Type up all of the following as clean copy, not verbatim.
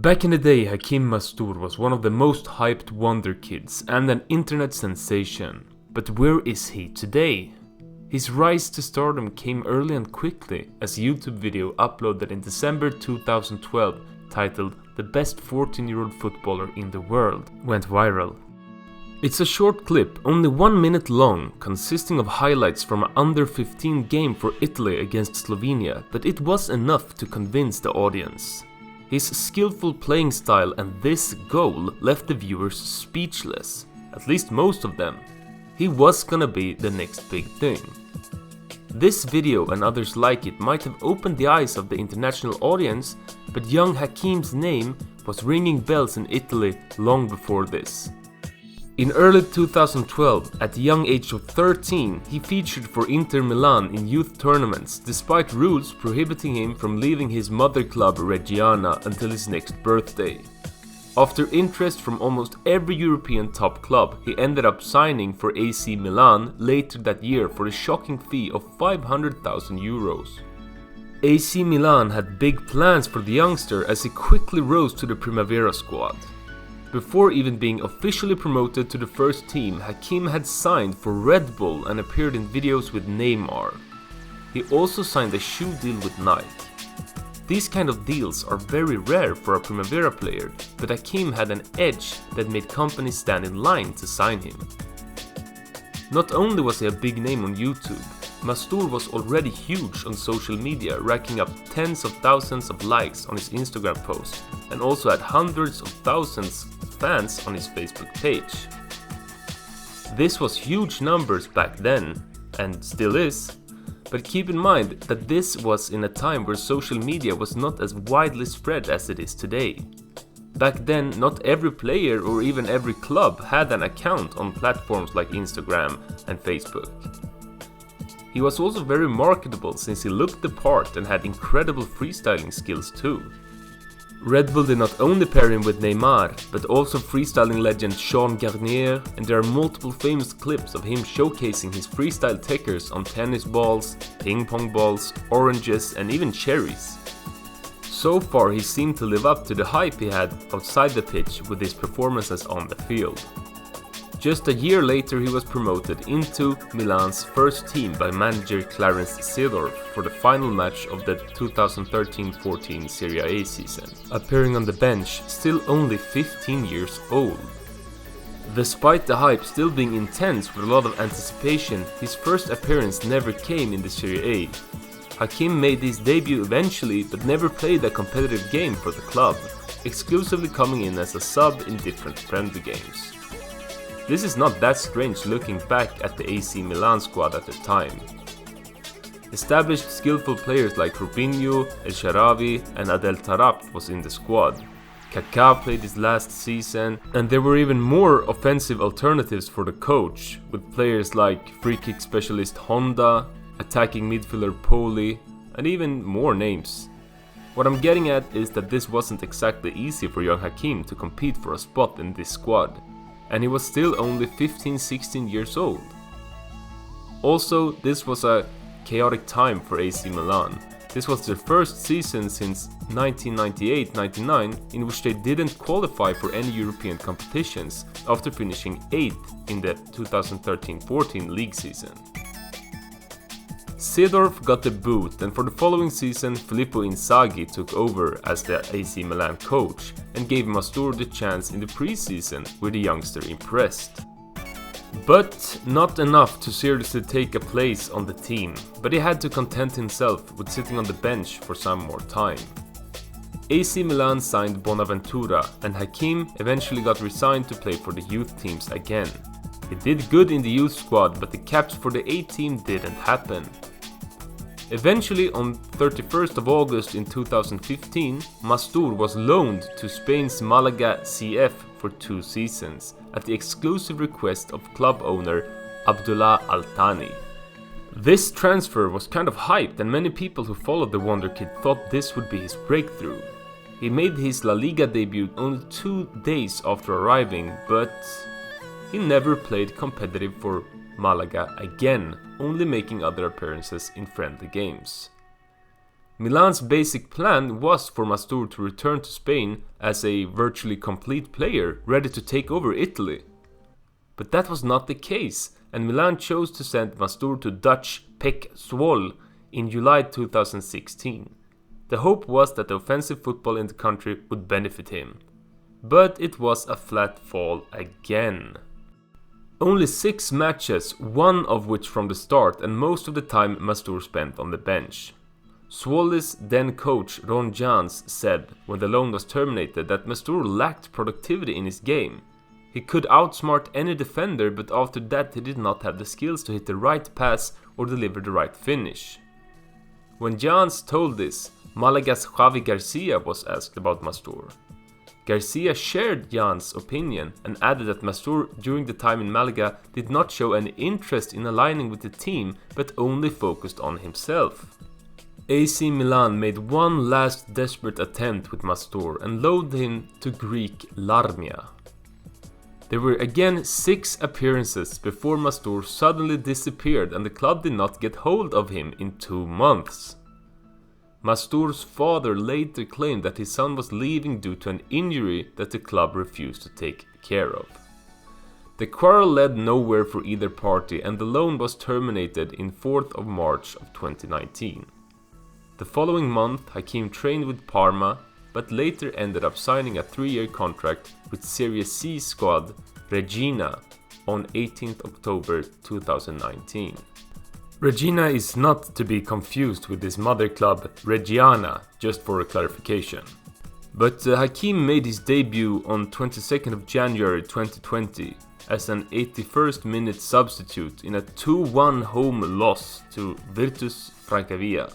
Back in the day, Hachim Mastour was one of the most hyped Wonderkids and an internet sensation. But where is he today? His rise to stardom came early and quickly as a YouTube video uploaded in December 2012 titled "The Best 14-Year-Old Footballer in the World" went viral. It's a short clip, only 1 minute long, consisting of highlights from an under-15 game for Italy against Slovenia, but it was enough to convince the audience. His skillful playing style and this goal left the viewers speechless, at least most of them. He was gonna be the next big thing. This video and others like it might have opened the eyes of the international audience, but young Hachim's name was ringing bells in Italy long before this. In early 2012, at the young age of 13, he featured for Inter Milan in youth tournaments, despite rules prohibiting him from leaving his mother club Reggiana until his next birthday. After interest from almost every European top club, he ended up signing for AC Milan later that year for a shocking fee of 500,000 euros. AC Milan had big plans for the youngster as he quickly rose to the Primavera squad. Before even being officially promoted to the first team, Hachim had signed for Red Bull and appeared in videos with Neymar. He also signed a shoe deal with Nike. These kind of deals are very rare for a Primavera player, but Hachim had an edge that made companies stand in line to sign him. Not only was he a big name on YouTube, Mastour was already huge on social media, racking up tens of thousands of likes on his Instagram posts, and also had hundreds of thousands of fans on his Facebook page. This was huge numbers back then, and still is, but keep in mind that this was in a time where social media was not as widely spread as it is today. Back then, not every player or even every club had an account on platforms like Instagram and Facebook. He was also very marketable since he looked the part and had incredible freestyling skills too. Red Bull did not only pair him with Neymar, but also freestyling legend Sean Garnier, and there are multiple famous clips of him showcasing his freestyle techers on tennis balls, ping pong balls, oranges and even cherries. So far he seemed to live up to the hype he had outside the pitch with his performances on the field. Just a year later he was promoted into Milan's first team by manager Clarence Seedorf for the final match of the 2013-14 Serie A season, appearing on the bench still only 15 years old. Despite the hype still being intense with a lot of anticipation, his first appearance never came in the Serie A. Hachim made his debut eventually but never played a competitive game for the club, exclusively coming in as a sub in different friendly games. This is not that strange looking back at the AC Milan squad at the time. Established skillful players like Robinho, El Shaarawy and Adel Taarabt was in the squad. Kaká played his last season, and there were even more offensive alternatives for the coach, with players like free kick specialist Honda, attacking midfielder Poli, and even more names. What I'm getting at is that this wasn't exactly easy for young Hachim to compete for a spot in this squad. And he was still only 15-16 years old. Also, this was a chaotic time for AC Milan. This was their first season since 1998-99 in which they didn't qualify for any European competitions after finishing 8th in the 2013-14 league season. Seedorf got the boot, and for the following season Filippo Inzaghi took over as the AC Milan coach and gave Mastour the chance in the pre-season where the youngster impressed. But not enough to seriously take a place on the team, but he had to content himself with sitting on the bench for some more time. AC Milan signed Bonaventura, and Hachim eventually got resigned to play for the youth teams again. He did good in the youth squad, but the caps for the A team didn't happen. Eventually, on 31st of August in 2015, Mastour was loaned to Spain's Malaga CF for 2 seasons, at the exclusive request of club owner Abdullah Al-Thani. This transfer was kind of hyped, and many people who followed the Wonderkid thought this would be his breakthrough. He made his La Liga debut only 2 days after arriving, but he never played competitive for Malaga again, only making other appearances in friendly games. Milan's basic plan was for Mastour to return to Spain as a virtually complete player ready to take over Italy. But that was not the case, and Milan chose to send Mastour to Dutch PEC Zwolle in July 2016. The hope was that the offensive football in the country would benefit him. But it was a flat fall again. Only 6 matches, one of which from the start, and most of the time Mastour spent on the bench. Zwolle's then coach Ron Jans said when the loan was terminated that Mastour lacked productivity in his game. He could outsmart any defender, but after that he did not have the skills to hit the right pass or deliver the right finish. When Jans told this, Malaga's Javi Garcia was asked about Mastour. Garcia shared Jans' opinion and added that Mastour during the time in Malaga did not show any interest in aligning with the team but only focused on himself. AC Milan made one last desperate attempt with Mastour and loaned him to Greek Larmia. There were again 6 appearances before Mastour suddenly disappeared and the club did not get hold of him in 2 months. Mastour's father later claimed that his son was leaving due to an injury that the club refused to take care of. The quarrel led nowhere for either party and the loan was terminated in 4th of March of 2019. The following month, Hachim trained with Parma, but later ended up signing a 3-year contract with Serie C squad Regina on 18th October 2019. Regina is not to be confused with his mother club Reggiana, just for a clarification. But Hachim made his debut on 22nd of January 2020 as an 81st minute substitute in a 2-1 home loss to Virtus Francavilla.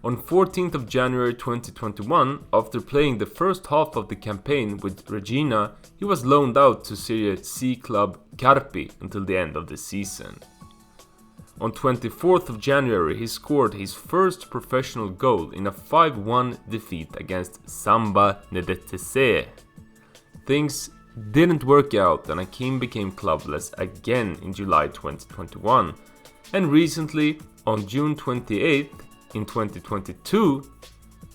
On 14th of January 2021, after playing the first half of the campaign with Regina, he was loaned out to Serie C club Carpi until the end of the season. On 24th of January, he scored his first professional goal in a 5-1 defeat against Samba Nedetese. Things didn't work out and Hachim became clubless again in July 2021, and recently, on June 28th, in 2022,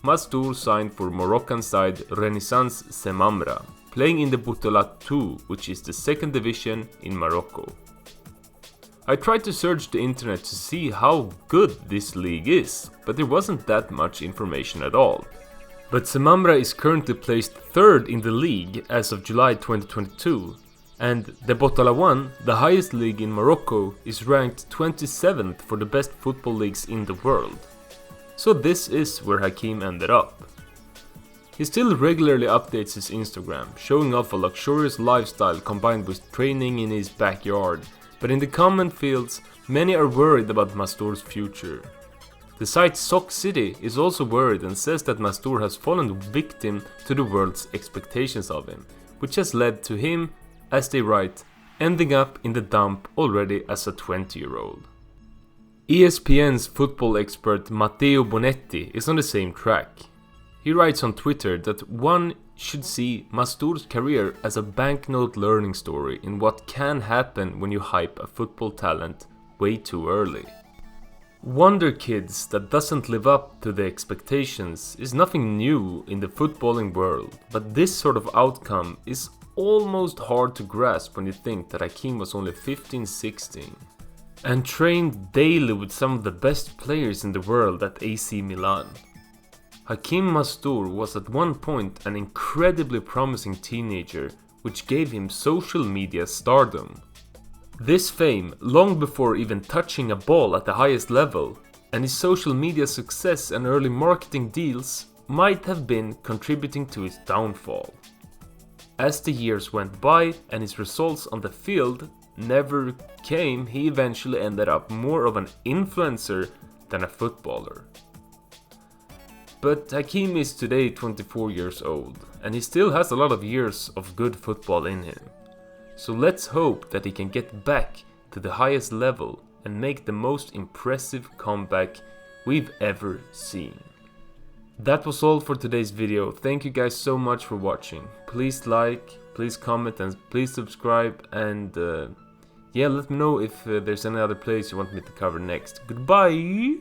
Mastour signed for Moroccan side Renaissance Semamra, playing in the Boutola 2, which is the 2nd division in Morocco. I tried to search the internet to see how good this league is, but there wasn't that much information at all. But Semamra is currently placed 3rd in the league as of July 2022, and the Boutola 1, the highest league in Morocco, is ranked 27th for the best football leagues in the world. So this is where Hachim ended up. He still regularly updates his Instagram, showing off a luxurious lifestyle combined with training in his backyard, but in the comment fields, many are worried about Mastour's future. The site Sock City is also worried and says that Mastour has fallen victim to the world's expectations of him, which has led to him, as they write, ending up in the dump already as a 20-year-old. ESPN's football expert Matteo Bonetti is on the same track. He writes on Twitter that one should see Mastour's career as a banknote learning story in what can happen when you hype a football talent way too early. Wonderkids that doesn't live up to the expectations is nothing new in the footballing world, but this sort of outcome is almost hard to grasp when you think that Hachim was only 15-16. And trained daily with some of the best players in the world at AC Milan. Hachim Mastour was at one point an incredibly promising teenager, which gave him social media stardom. This fame, long before even touching a ball at the highest level, and his social media success and early marketing deals might have been contributing to his downfall. As the years went by and his results on the field never came, he eventually ended up more of an influencer than a footballer. But Hachim is today 24 years old, and he still has a lot of years of good football in him. So let's hope that he can get back to the highest level and make the most impressive comeback we've ever seen. That was all for today's video. Thank you guys so much for watching. Please like, please comment, and please subscribe, and yeah, let me know if there's any other players you want me to cover next. Goodbye!